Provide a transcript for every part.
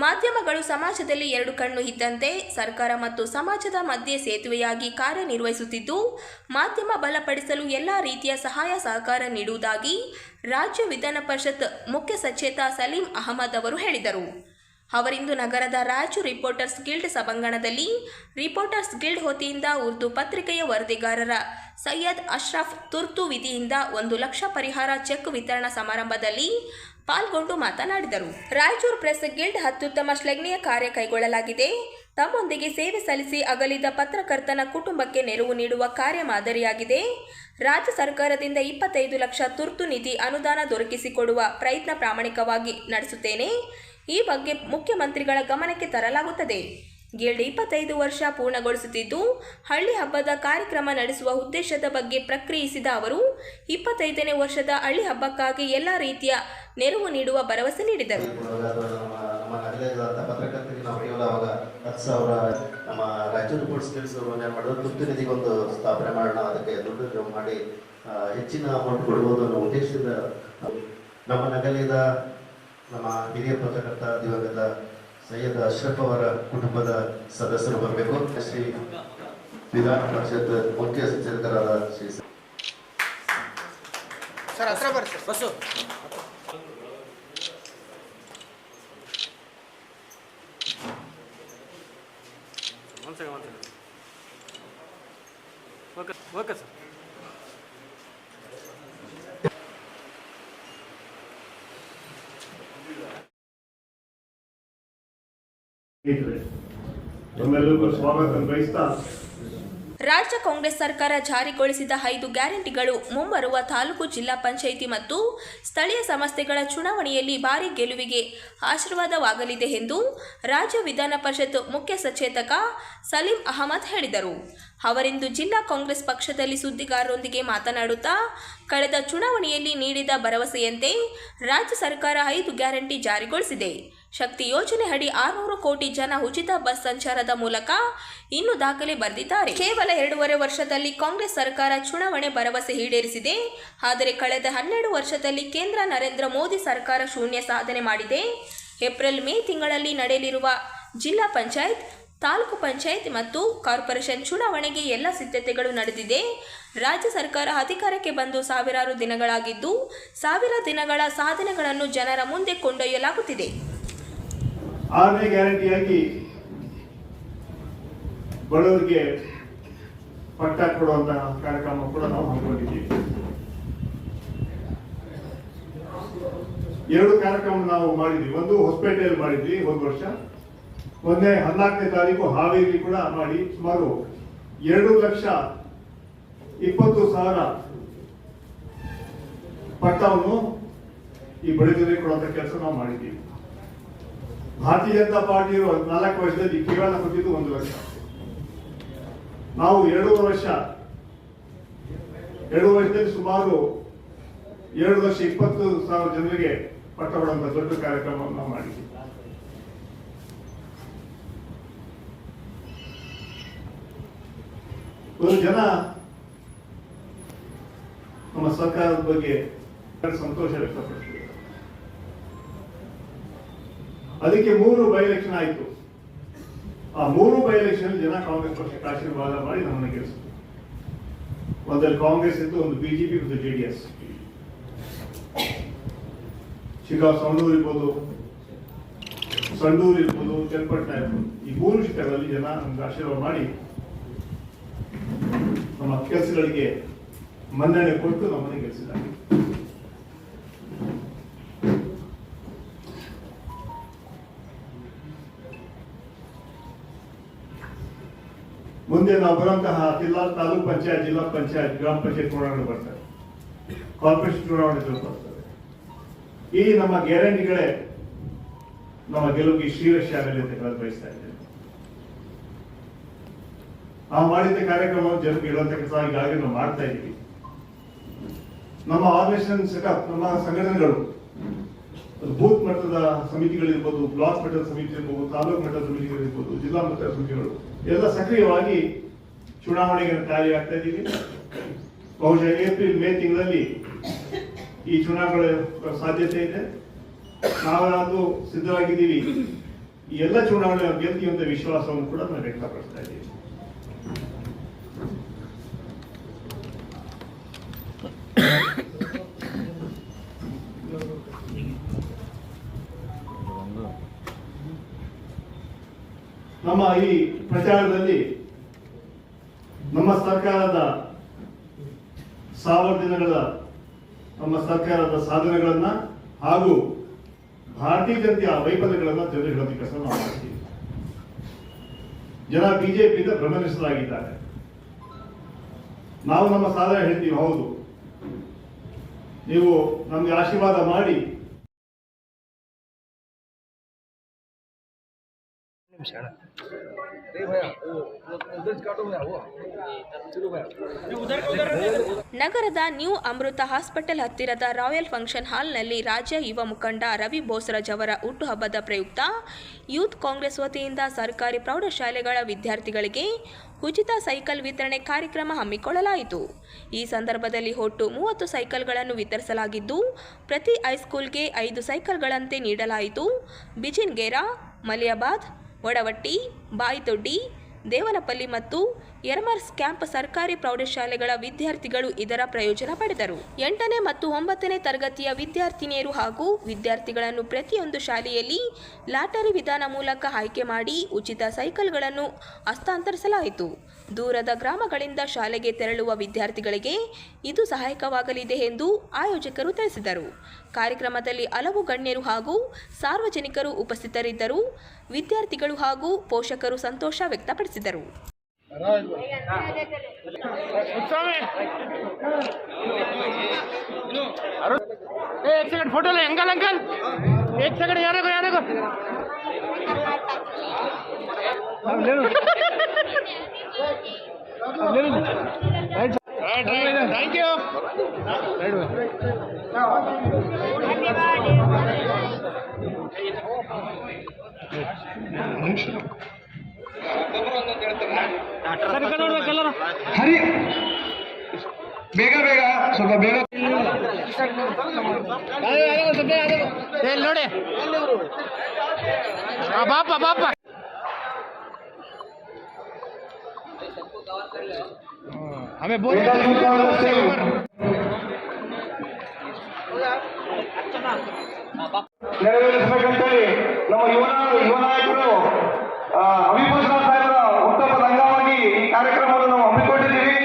ಮಾಧ್ಯಮಗಳು ಸಮಾಜದಲ್ಲಿ ಎರಡು ಕಣ್ಣು ಇದ್ದಂತೆ ಸರ್ಕಾರ ಮತ್ತು ಸಮಾಜದ ಮಧ್ಯೆ ಸೇತುವೆಯಾಗಿ ಕಾರ್ಯನಿರ್ವಹಿಸುತ್ತಿದ್ದು, ಮಾಧ್ಯಮ ಬಲಪಡಿಸಲು ಎಲ್ಲ ರೀತಿಯ ಸಹಾಯ ಸಹಕಾರ ನೀಡುವುದಾಗಿ ರಾಜ್ಯ ವಿಧಾನ ಪರಿಷತ್ ಮುಖ್ಯ ಸಚೇತ ಸಲೀಂ ಅಹಮದ್ ಅವರು ಹೇಳಿದರು. ಅವರಿಂದು ನಗರದ ರಾಯಚೂರು ರಿಪೋರ್ಟರ್ಸ್ ಗಿಲ್ಡ್ ಸಭಾಂಗಣದಲ್ಲಿ ರಿಪೋರ್ಟರ್ಸ್ ಗಿಲ್ಡ್ ವತಿಯಿಂದ ಉರ್ದು ಪತ್ರಿಕೆಯ ವರದಿಗಾರರ ಸೈಯದ್ ಅಶ್ರಫ್ ತುರ್ತು ವಿಧಿಯಿಂದ 1 ಲಕ್ಷ ಪರಿಹಾರ ಚೆಕ್ ವಿತರಣಾ ಸಮಾರಂಭದಲ್ಲಿ ಪಾಲ್ಗೊಂಡು ಮಾತನಾಡಿದರು. ರಾಯಚೂರು ಪ್ರೆಸ್ ಗಿಲ್ಡ್ ಅತ್ಯುತ್ತಮ ಶ್ಲಾಘನೀಯ ಕಾರ್ಯ ಕೈಗೊಳ್ಳಲಾಗಿದೆ. ತಮ್ಮೊಂದಿಗೆ ಸೇವೆ ಸಲ್ಲಿಸಿ ಅಗಲಿದ ಪತ್ರಕರ್ತನ ಕುಟುಂಬಕ್ಕೆ ನೆರವು ನೀಡುವ ಕಾರ್ಯ ಮಾದರಿಯಾಗಿದೆ. ರಾಜ್ಯ ಸರ್ಕಾರದಿಂದ 25 ಲಕ್ಷ ತುರ್ತು ನಿಧಿ ಅನುದಾನ ದೊರಕಿಸಿಕೊಡುವ ಪ್ರಯತ್ನ ಪ್ರಾಮಾಣಿಕವಾಗಿ ನಡೆಸುತ್ತೇನೆ. ಈ ಬಗ್ಗೆ ಮುಖ್ಯಮಂತ್ರಿಗಳ ಗಮನಕ್ಕೆ ತರಲಾಗುತ್ತದೆ. ಗಿಲ್ಡ್ 25 ವರ್ಷ ಪೂರ್ಣಗೊಳಿಸುತ್ತಿದ್ದು, ಹಳ್ಳಿ ಹಬ್ಬದ ಕಾರ್ಯಕ್ರಮ ನಡೆಸುವ ಉದ್ದೇಶದ ಬಗ್ಗೆ ಪ್ರಕ್ರಿಯಿಸಿದ ಅವರು 25ನೇ ವರ್ಷದ ಹಳ್ಳಿ ಹಬ್ಬಕ್ಕಾಗಿ ಎಲ್ಲ ರೀತಿಯ ನೆರವು ನೀಡುವ ಭರವಸೆ ನೀಡಿದರು. ನಮ್ಮ ರಾಯಚೂರು ರಿಪೋರ್ಟ್ಸ್ ಗಿಲ್ಡ್ಸ್ ತುರ್ತು ನಿಧಿಗೊಂದು ಸ್ಥಾಪನೆ ಮಾಡೋಣ, ಅದಕ್ಕೆ ದುಡ್ಡು ಮಾಡಿ ಹೆಚ್ಚಿನ ಅಮೌಂಟ್ ಕೊಡ್ಬೋದು ಅನ್ನೋ ಉದ್ದೇಶದಿಂದ ನಮ್ಮ ನಗಲಿದ ನಮ್ಮ ಹಿರಿಯ ಪತ್ರಕರ್ತ ದಿವಂಗತ ಸೈಯದ್ ಅಶ್ರಫ್ ಅವರ ಕುಟುಂಬದ ಸದಸ್ಯರು ಬರಬೇಕು. ಶ್ರೀ ವಿಧಾನ ಪರಿಷತ್ ಮುಖ್ಯ ಸಚೇತಕರಾದ ಶ್ರೀ ಬಸ್ಸು ಓಕೆ ಸರ್. ರಾಜ್ಯ ಕಾಂಗ್ರೆಸ್ ಸರ್ಕಾರ ಜಾರಿಗೊಳಿಸಿದ 5 ಗ್ಯಾರಂಟಿಗಳು ಮುಂಬರುವ ತಾಲೂಕು, ಜಿಲ್ಲಾ ಪಂಚಾಯಿತಿ ಮತ್ತು ಸ್ಥಳೀಯ ಸಂಸ್ಥೆಗಳ ಚುನಾವಣೆಯಲ್ಲಿ ಭಾರೀ ಗೆಲುವಿಗೆ ಆಶೀರ್ವಾದವಾಗಲಿದೆ ಎಂದು ರಾಜ್ಯ ವಿಧಾನ ಪರಿಷತ್ ಮುಖ್ಯ ಸಚೇತಕ ಸಲೀಂ ಅಹಮದ್ ಹೇಳಿದರು. ಅವರಿಂದು ಜಿಲ್ಲಾ ಕಾಂಗ್ರೆಸ್ ಪಕ್ಷದಲ್ಲಿ ಸುದ್ದಿಗಾರರೊಂದಿಗೆ ಮಾತನಾಡುತ್ತಾ, ಕಳೆದ ಚುನಾವಣೆಯಲ್ಲಿ ನೀಡಿದ ಭರವಸೆಯಂತೆ ರಾಜ್ಯ ಸರ್ಕಾರ 5 ಗ್ಯಾರಂಟಿ ಜಾರಿಗೊಳಿಸಿದೆ. ಶಕ್ತಿ ಯೋಜನೆ ಅಡಿ 600 ಕೋಟಿ ಜನ ಉಚಿತ ಬಸ್ ಸಂಚಾರದ ಮೂಲಕ ಇನ್ನೂ ದಾಖಲೆ ಬರೆದಿದ್ದಾರೆ. ಕೇವಲ 2.5 ವರ್ಷದಲ್ಲಿ ಕಾಂಗ್ರೆಸ್ ಸರ್ಕಾರ ಚುನಾವಣೆ ಭರವಸೆ ಈಡೇರಿಸಿದೆ. ಆದರೆ ಕಳೆದ 12 ವರ್ಷದಲ್ಲಿ ಕೇಂದ್ರ ನರೇಂದ್ರ ಮೋದಿ ಸರ್ಕಾರ ಶೂನ್ಯ ಸಾಧನೆ ಮಾಡಿದೆ. ಏಪ್ರಿಲ್ ಮೇ ತಿಂಗಳಲ್ಲಿ ನಡೆಯಲಿರುವ ಜಿಲ್ಲಾ ಪಂಚಾಯತ್, ತಾಲೂಕು ಪಂಚಾಯತ್ ಮತ್ತು ಕಾರ್ಪೊರೇಷನ್ ಚುನಾವಣೆಗೆ ಎಲ್ಲ ಸಿದ್ಧತೆಗಳು ನಡೆದಿದೆ. ರಾಜ್ಯ ಸರ್ಕಾರ ಅಧಿಕಾರಕ್ಕೆ ಬಂದು ಸಾವಿರಾರು ದಿನಗಳಾಗಿದ್ದು, 1000 ದಿನಗಳ ಸಾಧನೆಗಳನ್ನು ಜನರ ಮುಂದೆ ಕೊಂಡೊಯ್ಯಲಾಗುತ್ತಿದೆ. 6ನೇ ಗ್ಯಾರಂಟಿಯಾಗಿ ಬಡವರಿಗೆ ಪಟ್ಟ ಕೊಡುವಂತಹ ಕಾರ್ಯಕ್ರಮ ಕೂಡ ನಾವು ಹಮ್ಮಿಕೊಂಡಿದ್ದೀವಿ. 2 ಕಾರ್ಯಕ್ರಮ ನಾವು ಮಾಡಿದ್ವಿ. ಒಂದು ಹೊಸಪೇಟೆಯಲ್ಲಿ ಮಾಡಿದ್ವಿ 1 ವರ್ಷ, ಮೊನ್ನೆ 14ನೇ ತಾರೀಕು ಹಾವೇರಿ ಕೂಡ ಮಾಡಿ ಸುಮಾರು 2,20,000 ಪಟ್ಟವನ್ನು ಈ ಬಡವರಿಗೆ ಕೊಡುವಂತ ಕೆಲಸ ನಾವು ಮಾಡಿದ್ದೀವಿ. ಭಾರತೀಯ ಜನತಾ ಪಾರ್ಟಿ 4 ವರ್ಷದಲ್ಲಿ ಕೇವಲ ಕೊಟ್ಟಿದ್ದು 1 ಲಕ್ಷ. ನಾವು 2 ವರ್ಷದಲ್ಲಿ ಸುಮಾರು 2,20,000 ಜನರಿಗೆ ಪಟ್ಟ ಕೊಡುವಂತ ದೊಡ್ಡ ಕಾರ್ಯಕ್ರಮವನ್ನು ನಾವು ಮಾಡಿದ್ದೀವಿ. ಒಂದು ಜನ ನಮ್ಮ ಸರ್ಕಾರದ ಬಗ್ಗೆ ಸಂತೋಷ ವ್ಯಕ್ತಪಡಿಸಿದ್ದಾರೆ. ಅದಕ್ಕೆ 3 ಬೈ ಎಲೆಕ್ಷನ್ ಆಯಿತು. ಆ 3 ಬೈ ಎಲೆಕ್ಷನ್ ಜನ ಕಾಂಗ್ರೆಸ್ ಪಕ್ಷಕ್ಕೆ ಆಶೀರ್ವಾದ ಮಾಡಿ ನಮ್ಮನ್ನು ಗೆಲ್ಲಿಸಿದ್ರು. ಒಂದಲ್ಲಿ ಕಾಂಗ್ರೆಸ್ ಇತ್ತು, ಒಂದು ಬಿಜೆಪಿ, ಒಂದು JDS. ಶಿಗಾಂವ್ ಸಂಡೂರು ಇರ್ಬೋದು, ಸಂಡೂರು ಇರ್ಬೋದು, ಚನ್ನಪಟ್ಟಣ ಇರ್ಬೋದು, ಈ 3 ಕ್ಷೇತ್ರಗಳಲ್ಲಿ ಜನ ನಮ್ಗೆ ಆಶೀರ್ವಾದ ಮಾಡಿ ನಮ್ಮ ಕೆಲಸಗಳಿಗೆ ಮನ್ನಣೆ ಕೊಟ್ಟು ನಮ್ಮನ್ನು ಗೆಲ್ಲಿಸಿದ್ದಾರೆ. ಮುಂದೆ ನಾವು ಬರುವಂತಹ ತಾಲೂಕ್ ಪಂಚಾಯತ್, ಜಿಲ್ಲಾ ಪಂಚಾಯತ್, ಗ್ರಾಮ ಪಂಚಾಯತ್ ಚುನಾವಣೆ ಬರ್ತವೆ, ಕಾರ್ಪೊರೇಷನ್ ಚುನಾವಣೆ ಬರ್ತವೆ. ಈ ನಮ್ಮ ಗ್ಯಾರಂಟಿಗಳೇ ನಮ್ಮ ಗೆಲುವಿಗೆ ಶ್ರೀರಕ್ಷೆ ಆಗಲಿ ಅಂತ ಬಯಸ್ತಾ ಇದ್ದೇವೆ. ನಾವು ಮಾಡಿದ ಕಾರ್ಯಕ್ರಮ ಜನರಿಗೆ ಹೇಳುವಂತ ಕೆಲಸ ಈಗಾಗಲೇ ನಾವು ಮಾಡ್ತಾ ಇದ್ದೀವಿ. ನಮ್ಮ ಆರ್ಗನೈಸೇಷನ್ ಸೆಟಪ್, ನಮ್ಮ ಸಂಘಟನೆಗಳು ಬೂತ್ ಮಟ್ಟದ ಸಮಿತಿಗಳಿರ್ಬೋದು, ಬ್ಲಾಕ್ ಮಟ್ಟದ ಸಮಿತಿ ಇರ್ಬೋದು, ತಾಲೂಕು ಮಟ್ಟದ ಸಮಿತಿಗಳಿರ್ಬೋದು, ಜಿಲ್ಲಾ ಮಟ್ಟದ ಸಮಿತಿಗಳು ಎಲ್ಲ ಸಕ್ರಿಯವಾಗಿ ಚುನಾವಣೆಗೆ ತಯಾರಿಯಾಗ್ತಾ ಇದ್ದೀವಿ. ಬಹುಶಃ ಏಪ್ರಿಲ್ ಮೇ ತಿಂಗಳಲ್ಲಿ ಈ ಚುನಾವಣೆ ಸಾಧ್ಯತೆ ಇದೆ. ನಾವೆಲ್ಲರೂ ಸಿದ್ಧವಾಗಿದ್ದೀವಿ. ಈ ಎಲ್ಲ ಚುನಾವಣೆ ಗೆಲ್ತೀವಿ ಅಂತ ವಿಶ್ವಾಸವನ್ನು ಕೂಡ ನಾನು ವ್ಯಕ್ತಪಡಿಸ್ತಾ ಇದ್ದೀವಿ. ನಮ್ಮ ಈ ಪ್ರಚಾರದಲ್ಲಿ ನಮ್ಮ ಸರ್ಕಾರದ 1000 ದಿನಗಳ ನಮ್ಮ ಸರ್ಕಾರದ ಸಾಧನೆಗಳನ್ನ ಹಾಗೂ ಭಾರತೀಯ ಜನತೆಯ ವೈಫಲ್ಯಗಳನ್ನ ಜನರಿಗೆ ಹೇಳೋದಕ್ಕೆ ಕೆಲಸ ನಾವು ಮಾಡ್ತೀವಿ. ಜನ ಬಿಜೆಪಿಯಿಂದ ಭ್ರಮನಿಸಲಾಗಿದ್ದಾರೆ. ನಾವು ನಮ್ಮ ಸಾಧನೆ ಹೇಳ್ತೀವಿ, ಹೌದು ನೀವು ನಮ್ಗೆ ಆಶೀರ್ವಾದ ಮಾಡಿ ನಗರದ ನ್ಯೂ ಅಮೃತ ಹಾಸ್ಪಿಟಲ್ ಹತ್ತಿರದ ರಾಯಲ್ ಫಂಕ್ಷನ್ ಹಾಲ್ನಲ್ಲಿ ರಾಜ್ಯ ಯುವ ಮುಖಂಡ ರವಿ ಬೋಸರಾಜ್ ಅವರ ಹುಟ್ಟುಹಬ್ಬದ ಪ್ರಯುಕ್ತ ಯೂತ್ ಕಾಂಗ್ರೆಸ್ ವತಿಯಿಂದ ಸರ್ಕಾರಿ ಪ್ರೌಢಶಾಲೆಗಳ ವಿದ್ಯಾರ್ಥಿಗಳಿಗೆ ಉಚಿತ ಸೈಕಲ್ ವಿತರಣೆ ಕಾರ್ಯಕ್ರಮ ಹಮ್ಮಿಕೊಳ್ಳಲಾಯಿತು. ಈ ಸಂದರ್ಭದಲ್ಲಿ ಒಟ್ಟು 30 ಸೈಕಲ್ಗಳನ್ನು ವಿತರಿಸಲಾಗಿದ್ದು, ಪ್ರತಿ ಹೈಸ್ಕೂಲ್ಗೆ 5 ಸೈಕಲ್ಗಳಂತೆ ನೀಡಲಾಯಿತು. ಬಿಜಿನ್ಗೇರ, ಮಲಿಯಾಬಾದ್, ಒಡವಟ್ಟಿ, ಬಾಯಿತೊಡ್ಡಿ, ದೇವನಪಲ್ಲಿ ಮತ್ತು ಯರಮರ್ಸ್ ಕ್ಯಾಂಪ್ ಸರ್ಕಾರಿ ಪ್ರೌಢಶಾಲೆಗಳ ವಿದ್ಯಾರ್ಥಿಗಳು ಇದರ ಪ್ರಯೋಜನ ಪಡೆದರು. 8ನೇ ಮತ್ತು 9ನೇ ತರಗತಿಯ ವಿದ್ಯಾರ್ಥಿನಿಯರು ಹಾಗೂ ವಿದ್ಯಾರ್ಥಿಗಳನ್ನು ಪ್ರತಿಯೊಂದು ಶಾಲೆಯಲ್ಲಿ ಲಾಟರಿ ವಿಧಾನ ಮೂಲಕ ಆಯ್ಕೆ ಮಾಡಿ ಉಚಿತ ಸೈಕಲ್ಗಳನ್ನು ಹಸ್ತಾಂತರಿಸಲಾಯಿತು. ದೂರದ ಗ್ರಾಮಗಳಿಂದ ಶಾಲೆಗೆ ತೆರಳುವ ವಿದ್ಯಾರ್ಥಿಗಳಿಗೆ ಇದು ಸಹಾಯಕವಾಗಲಿದೆ ಎಂದು ಆಯೋಜಕರು ತಿಳಿಸಿದರು. ಕಾರ್ಯಕ್ರಮದಲ್ಲಿ ಹಲವು ಗಣ್ಯರು ಹಾಗೂ ಸಾರ್ವಜನಿಕರು ಉಪಸ್ಥಿತರಿದ್ದರು. ವಿದ್ಯಾರ್ಥಿಗಳು ಹಾಗೂ ಪೋಷಕರು ಸಂತೋಷ ವ್ಯಕ್ತಪಡಿಸಿದರು. एक सेकंड फोटो ले अंकल अंकल एक सेकंड यार को ले लो थैंक यू ಹರಿ ಬೇಗ ಬೇಗ ಸ್ವಲ್ಪ ಬೇಗ ನೋಡಿ ಬಾಪ ಬಾಪ हमें ನೆರವೇರಿಸಬೇಕಂತೇಳಿ ನಮ್ಮ ಯುವ ನಾಯಕರು ಅಭಿಭೂಷಣ ಸಾಹೇಬರ ಹುಟ್ಟುಹಬ್ಬದ ಅಂಗವಾಗಿ ಈ ಕಾರ್ಯಕ್ರಮವನ್ನು ನಾವು ಹಮ್ಮಿಕೊಂಡಿದ್ದೀವಿ.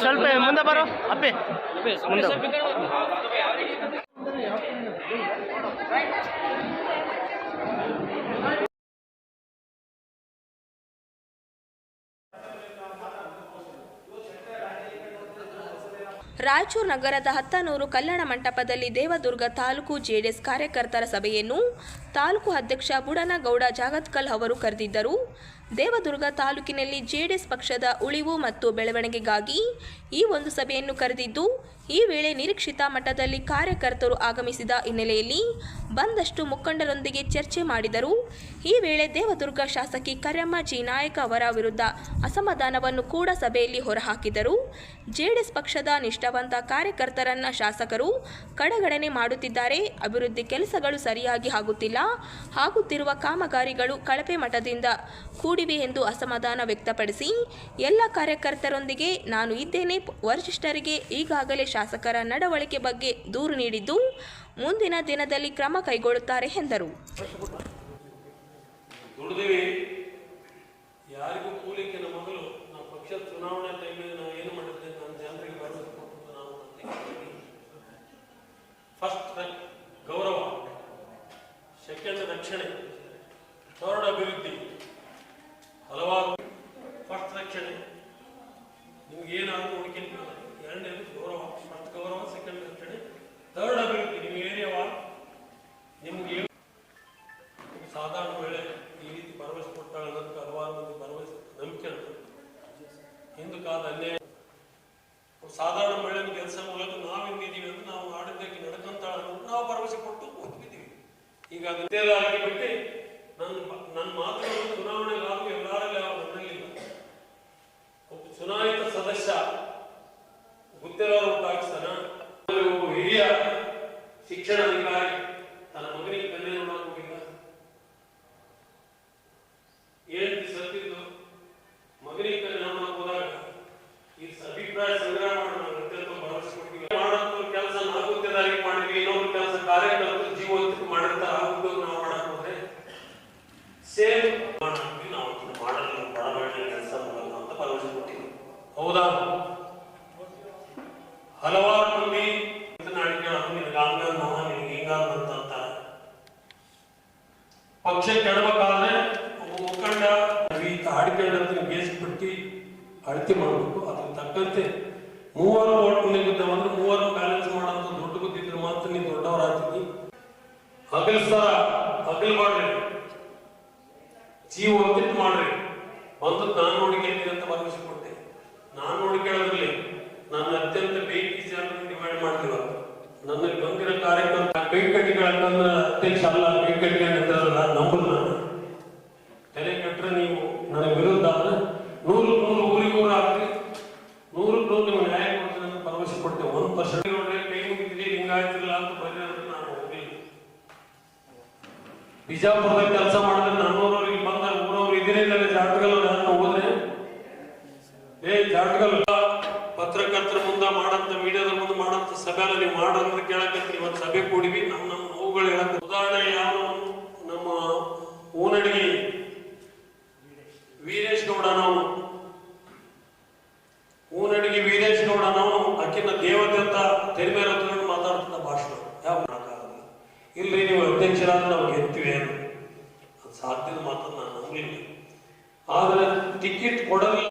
ಸ್ವಲ್ಪ ಮುಂದೆ ಬರೋ ಅಪ್ಪೆ ಮುಂದೆ ರಾಯಚೂರು ನಗರದ ಹತ್ತನೂರು ಕಲ್ಯಾಣ ಮಂಟಪದಲ್ಲಿ ದೇವದುರ್ಗ ತಾಲೂಕು ಜೆಡಿಎಸ್ ಕಾರ್ಯಕರ್ತರ ಸಭೆಯನ್ನು ತಾಲೂಕು ಅಧ್ಯಕ್ಷ ಬುಡನಗೌಡ ಜಾಗತ್ಕಲ್ ಅವರು ಕರೆದಿದ್ದರು. ದೇವದುರ್ಗ ತಾಲೂಕಿನಲ್ಲಿ ಜೆಡಿಎಸ್ ಪಕ್ಷದ ಉಳಿವು ಮತ್ತು ಬೆಳವಣಿಗೆಗಾಗಿ ಈ ಒಂದು ಸಭೆಯನ್ನು ಕರೆದಿದ್ದು, ಈ ವೇಳೆ ನಿರೀಕ್ಷಿತ ಮಟ್ಟದಲ್ಲಿ ಕಾರ್ಯಕರ್ತರು ಆಗಮಿಸಿದ ಹಿನ್ನೆಲೆಯಲ್ಲಿ ಬಂದಷ್ಟು ಮುಖಂಡರೊಂದಿಗೆ ಚರ್ಚೆ ಮಾಡಿದರು. ಈ ವೇಳೆ ದೇವದುರ್ಗ ಶಾಸಕಿ ಕರ್ಯಮ್ಮ ಜಿ ನಾಯಕ ಅವರ ವಿರುದ್ಧ ಅಸಮಾಧಾನವನ್ನು ಕೂಡ ಸಭೆಯಲ್ಲಿ ಹೊರಹಾಕಿದರು. ಜೆಡಿಎಸ್ ಪಕ್ಷದ ನಿಷ್ಠಾವಂತ ಕಾರ್ಯಕರ್ತರನ್ನ ಶಾಸಕರು ಕಡೆಗಣನೆ ಮಾಡುತ್ತಿದ್ದಾರೆ, ಅಭಿವೃದ್ಧಿ ಕೆಲಸಗಳು ಸರಿಯಾಗಿ ಆಗುತ್ತಿಲ್ಲ, ಆಗುತ್ತಿರುವ ಕಾಮಗಾರಿಗಳು ಕಳಪೆ ಮಟ್ಟದಿಂದ ಕೂಡಿವೆ ಎಂದು ಅಸಮಾಧಾನ ವ್ಯಕ್ತಪಡಿಸಿ, ಎಲ್ಲ ಕಾರ್ಯಕರ್ತರೊಂದಿಗೆ ನಾನು ಇದ್ದೇನೆ, ವರಿಷ್ಠರಿಗೆ ಈಗಾಗಲೇ ಶಾಸಕರ ನಡವಳಿಕೆ ಬಗ್ಗೆ ದೂರು ನೀಡಿದ್ದು, ಮುಂದಿನ ದಿನದಲ್ಲಿ ಕ್ರಮ ಕೈಗೊಳ್ಳುತ್ತಾರೆ ಎಂದರು. ದುಡಿದಿವಿ, ಯಾರಿಗೂ ಕೂಲಿಕ್ಕಿಂತ ಮೊದಲು ನಾವು ಪಕ್ಷದ ಚುನಾವಣೆ ಟೈಮಲ್ಲಿ ನಾವು ಏನು ಮಾಡಿದ್ದೇವೆ, ನನ್ನ ಜನರಿಗೆ ಭರವಸೆ ಕೊಟ್ಟು ನಾವು ಫಸ್ಟ್ ಗೌರವ, ಸೆಕೆಂಡ್ ರಕ್ಷಣೆ, ಥರ್ಡ್ ಅಭಿವೃದ್ಧಿ, ಹಲವಾರು ಫಸ್ಟ್ ರಕ್ಷಣೆ, ನಿಮ್ಗೆ ಏನಾದರೂ ಹುಡುಕಿಲ್ಲ, ಎರಡನೇದು ಗೌರವ, ಫಸ್ಟ್ ಗೌರವ, ಸೆಕೆಂಡ್ ರಕ್ಷಣೆ, ಥರ್ಡ್ ಅಭಿವೃದ್ಧಿ. ನಿಮ್ಮ ಏರಿಯಾವ ನಿಮ್ಗೆ ಸಾಧಾರಣ ವೇಳೆ ಈ ರೀತಿ ಭರವಸೆ ಕೊಟ್ಟಾಗ ಅನ್ನೋದಕ್ಕೆ ಹಲವಾರು ಮಂದಿ ಭರವಸೆ ನಂಬಿಕೆ ಹಿಂದೂ ಕಾಲದ ಅನ್ಯಾಯ. ಸಾಧಾರಣ ವೇಳೆ ಕೆಲಸ ಮೂಲಕ ನಾವು ಹಿಂಗಿದ್ದೀವಿ ಅಂತ ನಾವು ಆಡಳಿತಕ್ಕೆ ನಡ್ಕೊಂತಾಳ ನಾವು ಭರವಸೆ ಕೊಟ್ಟು ಕೂತ್ಬಿದ್ದೀವಿ. ಈಗ ಅದನ್ನೆಲ್ಲ ಬಿಟ್ಟು ನನ್ನ ಮಾತುಗಳನ್ನು ಚುನಾವಣೆಗಾದರೂ ಎಲ್ಲರಲ್ಲಿ ನನ್ನಲ್ಲಿಲ್ಲ. ಒಬ್ಬ ಚುನಾಯಿತ ಸದಸ್ಯ ಹೌದಾ? ಹಲವಾರು ಮಂದಿ ಮಾತನಾಡಿಕೊಳ್ಳೋದು ನಿನಗೆ ಹಂಗಲ್ಲ ನಿನಗೆ ಹಿಂಗಲ್ಲ ಅಂತ ಅಂತಾರೆ. ಪಕ್ಷ ಕೆಡಬೇಕಾದ್ರೆ ಮುಖಂಡ ಆಡಿಕೊಂಡಂತ ಬೇಯಿಸ್ಬಿಟ್ಟು ಅಳತೆ ಮಾಡಬೇಕು. ಅದಕ್ಕೆ ತಕ್ಕಂತೆ 3 ಓಟ್ ನಿಂತಿದ್ದಾವಂದ್ರೆ 3 ಬ್ಯಾಲೆನ್ಸ್ ಮಾಡೋಂಥ ದುಡ್ಡು ಗೊತ್ತಿದ್ರೆ ಮಾತ್ರ ನೀವು ದೊಡ್ಡವರಾಗ್ತೀನಿ. ಹಗಲ್ಸ್ತಾರ ಹಗಲ್ ಮಾಡ್ರಿ, ಜೀವ ಹೊತ್ತಿಟ್ಟು ಮಾಡ್ರಿ. ಬಂದು ನಾನು ನೋಡಿ ಗೆಲ್ತೀನಿ ಅಂತ ಭರವಸೆ ಕೊಟ್ಟೆ. ನಾನು ನೋಡಿ ಕೇಳೋದ್ರಲ್ಲಿ ನನ್ನ ಅತ್ಯಂತ ಬೇಕಿ ಜನರನ್ನು ಡಿವೈಡ್ ಮಾಡ್ತೀವ. ನನ್ನಲ್ಲಿ ಬಂದಿರೋ ಕಾರ್ಯಕ್ರಮ ಕೈಕಟ್ಟಿಗಳನ್ನ ಅಧ್ಯಕ್ಷ ಅಲ್ಲ, ಕೈಕಟ್ಟಿಗಳಲ್ಲ ನಂಬಲ್. ನಾನು ತಲೆ ಕಟ್ಟರೆ ನೀವು ನನಗೆ ವಿರುದ್ಧ ಆದ್ರೆ 100 ಊರಿಗೂ ಆಗ್ತಿ 100 ನಿಮ್ಗೆ ನ್ಯಾಯ ಕೊಡ್ತೀನಿ ಅಂತ ಭರವಸೆ ಕೊಡ್ತೇವೆ. 1% ನೋಡ್ರಿ ಕೈ ಮುಗಿದ್ರಿ ಹಿಂಗಾಯ್ತಿಲ್ಲ ಅಂತ ಬರೀ ನಾನು ಹೋಗ್ಲಿಲ್ಲ. ಬಿಜಾಪುರದಾಗ ಕೆಲಸ ಮಾಡಿದ್ರೆ ನನ್ನೂರವ್ರಿಗೆ ಬಂದ ಊರವ್ರು ಇದಿರಿಲ್ಲ ಜಾಟಗಲ್ ನಾನು ಹೋದ್ರೆ ಜಾಟಗಲ್ ಪತ್ರಕರ್ತರ ಮುಂದೆ ಮಾಡಂತ ಮೀಡಿಯಾದ ಮುಂದೆ ಮಾಡಂತ ಸಭೆನ ನೀವು ಮಾಡಂತ ಕೇಳಕತ್ರಿ. ಇವತ್ತು ಸಭೆ ಕೂಡಿವಿ, ನಮ್ಮ ನೋವುಗಳು ಹೇಳಕ್. ಉದಾಹರಣೆ ಯಾವ ನಮ್ಮ ಊನಡಿಗೆ ವೀರೇಶ್ ಗೌಡ, ನಾವು ಊನಡಿಗೆ ವೀರೇಶ್ ಗೌಡ ನಾವು ಆಕಿನ ದೇವತೆ ಅಂತ ತೆರೆ ಮೇಲೆ ಹೊತ್ಕೊಂಡು ಮಾತಾಡ್ತಿದ್ದ ಭಾಷಣ ಯಾವ ಮಾಡೋಕ್ಕಾಗಲ್ಲ. ಇಲ್ಲಿ ನೀವು ಅಧ್ಯಕ್ಷರಾದ ನಾವು ಗೆಲ್ತೀವಿ ಅದು ಸಾಧ್ಯದ ಮಾತನ್ನು ನಾನು ನಂಬಲಿಲ್ಲ. ಆದ್ರೆ ಟಿಕೆಟ್ ಕೊಡಲಿಲ್ಲ